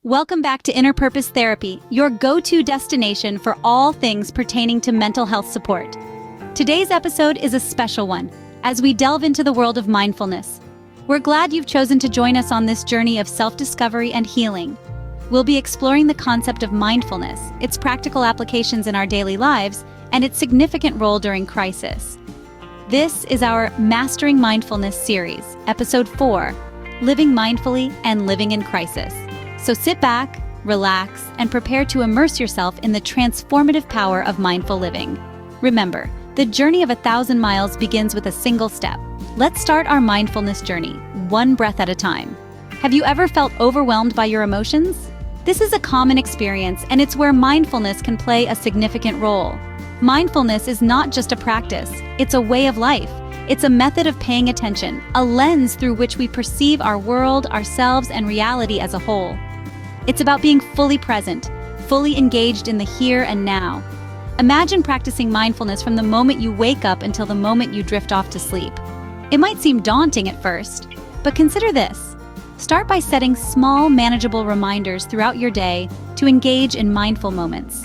Welcome back to Inner Purpose Therapy, your go-to destination for all things pertaining to mental health support. Today's episode is a special one, as we delve into the world of mindfulness. We're glad you've chosen to join us on this journey of self-discovery and healing. We'll be exploring the concept of mindfulness, its practical applications in our daily lives, and its significant role during crisis. This is our Mastering Mindfulness series, Episode 4, Living Mindfully and Living in Crisis. So sit back, relax, and prepare to immerse yourself in the transformative power of mindful living. Remember, the journey of 1,000 miles begins with a single step. Let's start our mindfulness journey, one breath at a time. Have you ever felt overwhelmed by your emotions? This is a common experience, and it's where mindfulness can play a significant role. Mindfulness is not just a practice, it's a way of life. It's a method of paying attention, a lens through which we perceive our world, ourselves, and reality as a whole. It's about being fully present, fully engaged in the here and now. Imagine practicing mindfulness from the moment you wake up until the moment you drift off to sleep. It might seem daunting at first, but consider this. Start by setting small, manageable reminders throughout your day to engage in mindful moments.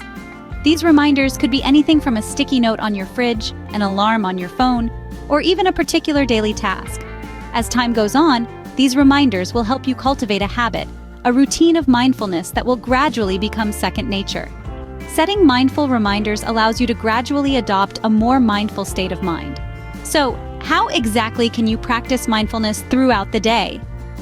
These reminders could be anything from a sticky note on your fridge, an alarm on your phone, or even a particular daily task. As time goes on, these reminders will help you cultivate a habit, a routine of mindfulness that will gradually become second nature. Setting mindful reminders allows you to gradually adopt a more mindful state of mind. So, how exactly can you practice mindfulness throughout the day?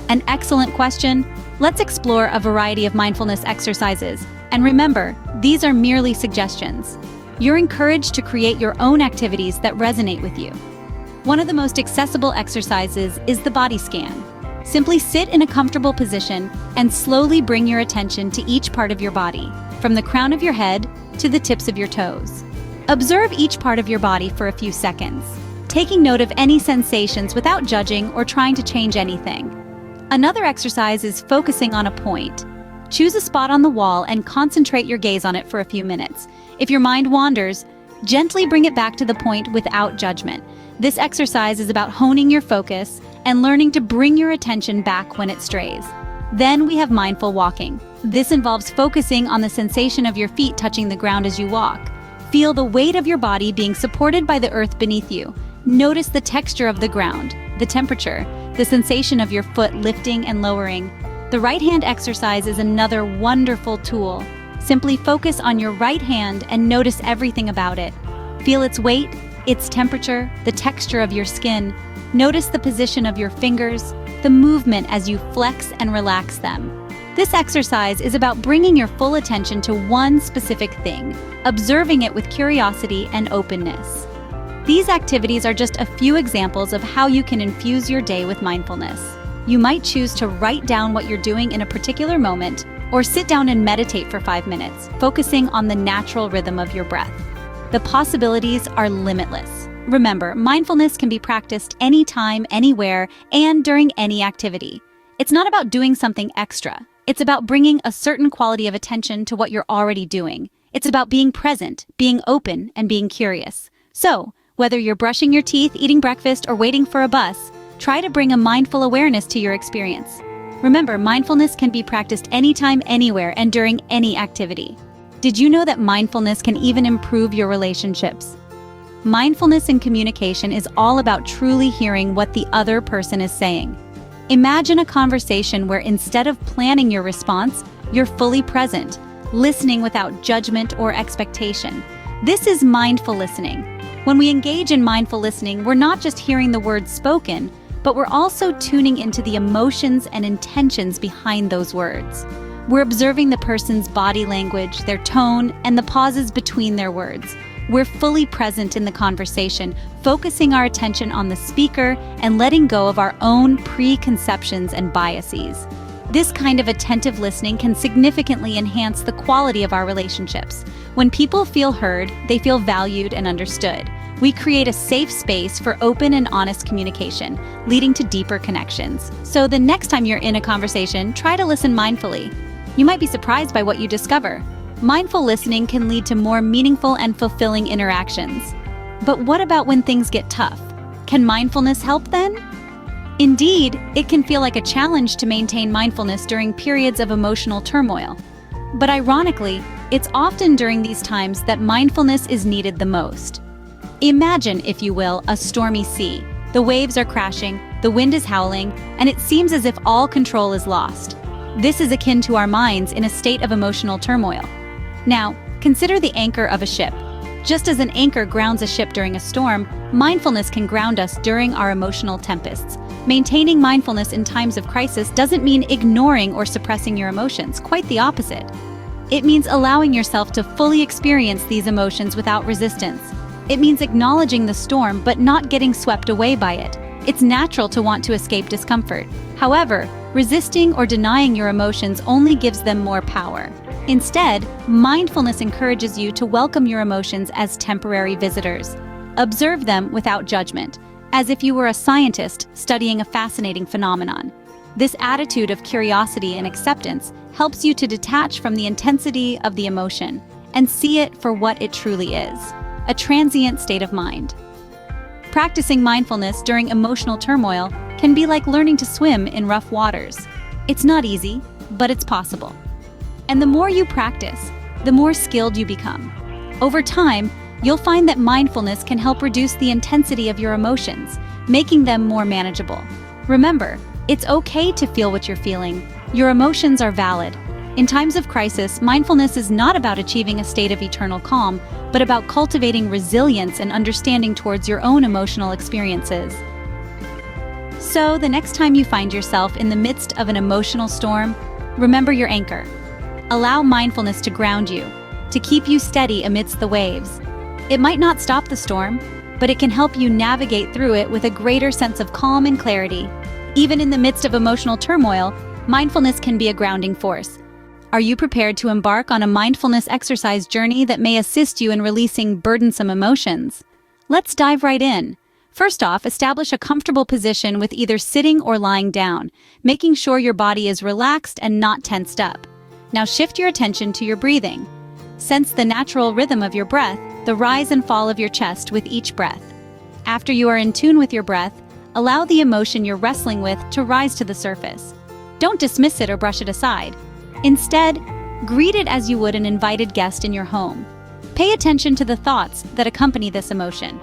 An excellent question. Let's explore a variety of mindfulness exercises. And remember, these are merely suggestions. You're encouraged to create your own activities that resonate with you. One of the most accessible exercises is the body scan. Simply sit in a comfortable position and slowly bring your attention to each part of your body, from the crown of your head to the tips of your toes. Observe each part of your body for a few seconds, taking note of any sensations without judging or trying to change anything. Another exercise is focusing on a point. Choose a spot on the wall and concentrate your gaze on it for a few minutes. If your mind wanders, gently bring it back to the point without judgment. This exercise is about honing your focus and learning to bring your attention back when it strays. Then we have mindful walking. This involves focusing on the sensation of your feet touching the ground as you walk. Feel the weight of your body being supported by the earth beneath you. Notice the texture of the ground, the temperature, the sensation of your foot lifting and lowering. The right hand exercise is another wonderful tool. Simply focus on your right hand and notice everything about it. Feel its weight, its temperature, the texture of your skin. Notice the position of your fingers, the movement as you flex and relax them. This exercise is about bringing your full attention to one specific thing, observing it with curiosity and openness. These activities are just a few examples of how you can infuse your day with mindfulness. You might choose to write down what you're doing in a particular moment, or sit down and meditate for 5 minutes, focusing on the natural rhythm of your breath. The possibilities are limitless. Remember, mindfulness can be practiced anytime, anywhere, and during any activity. It's not about doing something extra. It's about bringing a certain quality of attention to what you're already doing. It's about being present, being open, and being curious. So, whether you're brushing your teeth, eating breakfast, or waiting for a bus, try to bring a mindful awareness to your experience. Remember, mindfulness can be practiced anytime, anywhere, and during any activity. Did you know that mindfulness can even improve your relationships? Mindfulness in communication is all about truly hearing what the other person is saying. Imagine a conversation where instead of planning your response, you're fully present, listening without judgment or expectation. This is mindful listening. When we engage in mindful listening, we're not just hearing the words spoken, but we're also tuning into the emotions and intentions behind those words. We're observing the person's body language, their tone, and the pauses between their words. We're fully present in the conversation, focusing our attention on the speaker and letting go of our own preconceptions and biases. This kind of attentive listening can significantly enhance the quality of our relationships. When people feel heard, they feel valued and understood. We create a safe space for open and honest communication, leading to deeper connections. So the next time you're in a conversation, try to listen mindfully. You might be surprised by what you discover. Mindful listening can lead to more meaningful and fulfilling interactions. But what about when things get tough? Can mindfulness help then? Indeed, it can feel like a challenge to maintain mindfulness during periods of emotional turmoil. But ironically, it's often during these times that mindfulness is needed the most. Imagine, if you will, a stormy sea. The waves are crashing, the wind is howling, and it seems as if all control is lost. This is akin to our minds in a state of emotional turmoil. Now, consider the anchor of a ship. Just as an anchor grounds a ship during a storm, mindfulness can ground us during our emotional tempests. Maintaining mindfulness in times of crisis doesn't mean ignoring or suppressing your emotions, quite the opposite. It means allowing yourself to fully experience these emotions without resistance. It means acknowledging the storm but not getting swept away by it. It's natural to want to escape discomfort. However, resisting or denying your emotions only gives them more power. Instead, mindfulness encourages you to welcome your emotions as temporary visitors. Observe them without judgment, as if you were a scientist studying a fascinating phenomenon. This attitude of curiosity and acceptance helps you to detach from the intensity of the emotion and see it for what it truly is, a transient state of mind. Practicing mindfulness during emotional turmoil can be like learning to swim in rough waters. It's not easy, but it's possible. And the more you practice, the more skilled you become. Over time, you'll find that mindfulness can help reduce the intensity of your emotions, making them more manageable. Remember, it's okay to feel what you're feeling. Your emotions are valid. In times of crisis, mindfulness is not about achieving a state of eternal calm, but about cultivating resilience and understanding towards your own emotional experiences. So, the next time you find yourself in the midst of an emotional storm, remember your anchor. Allow mindfulness to ground you, to keep you steady amidst the waves. It might not stop the storm, but it can help you navigate through it with a greater sense of calm and clarity. Even in the midst of emotional turmoil, mindfulness can be a grounding force. Are you prepared to embark on a mindfulness exercise journey that may assist you in releasing burdensome emotions? Let's dive right in. First off, establish a comfortable position with either sitting or lying down, making sure your body is relaxed and not tensed up. Now shift your attention to your breathing. Sense the natural rhythm of your breath, the rise and fall of your chest with each breath. After you are in tune with your breath, allow the emotion you're wrestling with to rise to the surface. Don't dismiss it or brush it aside. Instead, greet it as you would an invited guest in your home. Pay attention to the thoughts that accompany this emotion.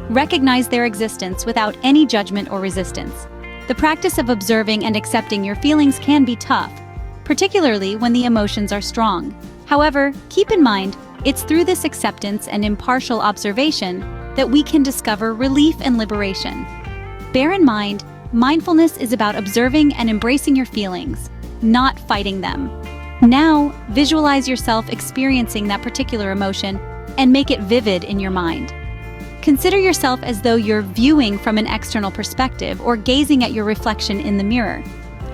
Recognize their existence without any judgment or resistance. The practice of observing and accepting your feelings can be tough, particularly when the emotions are strong. However, keep in mind, it's through this acceptance and impartial observation that we can discover relief and liberation. Bear in mind, mindfulness is about observing and embracing your feelings, not fighting them. Now, visualize yourself experiencing that particular emotion and make it vivid in your mind. Consider yourself as though you're viewing from an external perspective or gazing at your reflection in the mirror.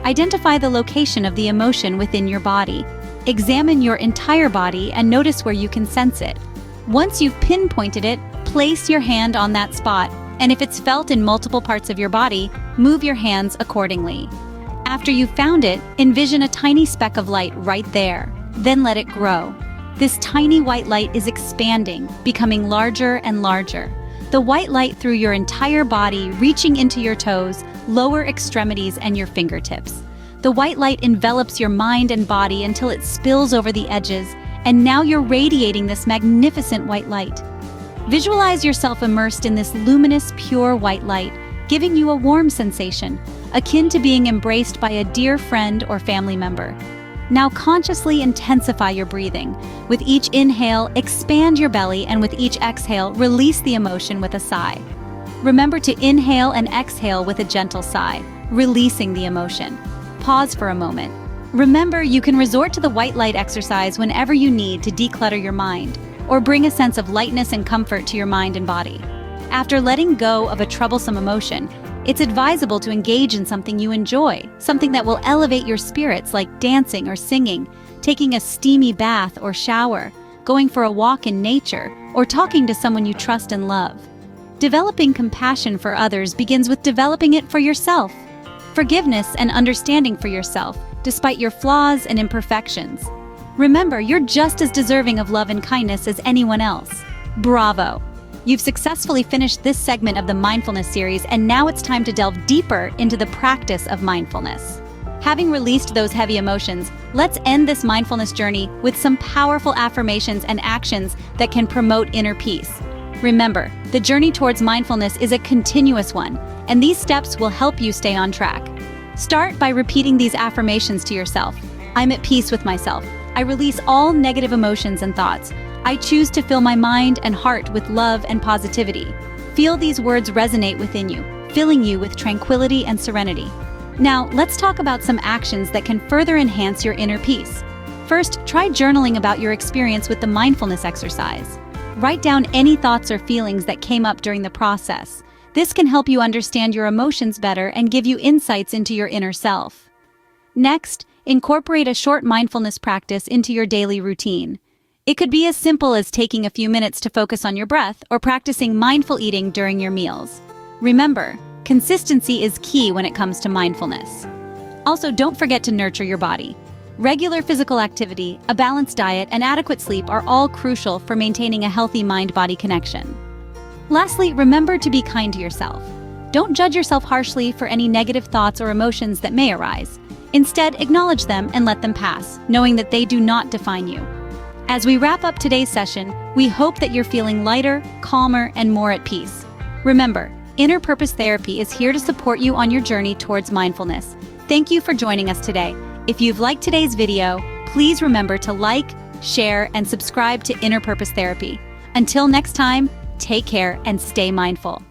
Identify the location of the emotion within your body. Examine your entire body and notice where you can sense it. Once you've pinpointed it, place your hand on that spot, and if it's felt in multiple parts of your body, move your hands accordingly. After you've found it, envision a tiny speck of light right there. Then let it grow. This tiny white light is expanding, becoming larger and larger. The white light through your entire body, reaching into your toes, lower extremities, and your fingertips. The white light envelops your mind and body until it spills over the edges, and now you're radiating this magnificent white light. Visualize yourself immersed in this luminous, pure white light, giving you a warm sensation, akin to being embraced by a dear friend or family member. Now consciously intensify your breathing. With each inhale, expand your belly, and with each exhale, release the emotion with a sigh. Remember to inhale and exhale with a gentle sigh, releasing the emotion. Pause for a moment. Remember, you can resort to the white light exercise whenever you need to declutter your mind, or bring a sense of lightness and comfort to your mind and body. After letting go of a troublesome emotion, it's advisable to engage in something you enjoy, something that will elevate your spirits, like dancing or singing, taking a steamy bath or shower, going for a walk in nature, or talking to someone you trust and love. Developing compassion for others begins with developing it for yourself. Forgiveness and understanding for yourself, despite your flaws and imperfections. Remember, you're just as deserving of love and kindness as anyone else. Bravo! You've successfully finished this segment of the mindfulness series, and now it's time to delve deeper into the practice of mindfulness. Having released those heavy emotions, let's end this mindfulness journey with some powerful affirmations and actions that can promote inner peace. Remember, the journey towards mindfulness is a continuous one, and these steps will help you stay on track. Start by repeating these affirmations to yourself. I'm at peace with myself. I release all negative emotions and thoughts. I choose to fill my mind and heart with love and positivity. Feel these words resonate within you, filling you with tranquility and serenity. Now, let's talk about some actions that can further enhance your inner peace. First, try journaling about your experience with the mindfulness exercise. Write down any thoughts or feelings that came up during the process. This can help you understand your emotions better and give you insights into your inner self. Next, incorporate a short mindfulness practice into your daily routine. It could be as simple as taking a few minutes to focus on your breath or practicing mindful eating during your meals. Remember, consistency is key when it comes to mindfulness. Also, don't forget to nurture your body. Regular physical activity, a balanced diet, and adequate sleep are all crucial for maintaining a healthy mind-body connection. Lastly, remember to be kind to yourself. Don't judge yourself harshly for any negative thoughts or emotions that may arise. Instead, acknowledge them and let them pass, knowing that they do not define you. As we wrap up today's session, we hope that you're feeling lighter, calmer, and more at peace. Remember, Inner Purpose Therapy is here to support you on your journey towards mindfulness. Thank you for joining us today. If you've liked today's video, please remember to like, share, and subscribe to Inner Purpose Therapy. Until next time, take care and stay mindful.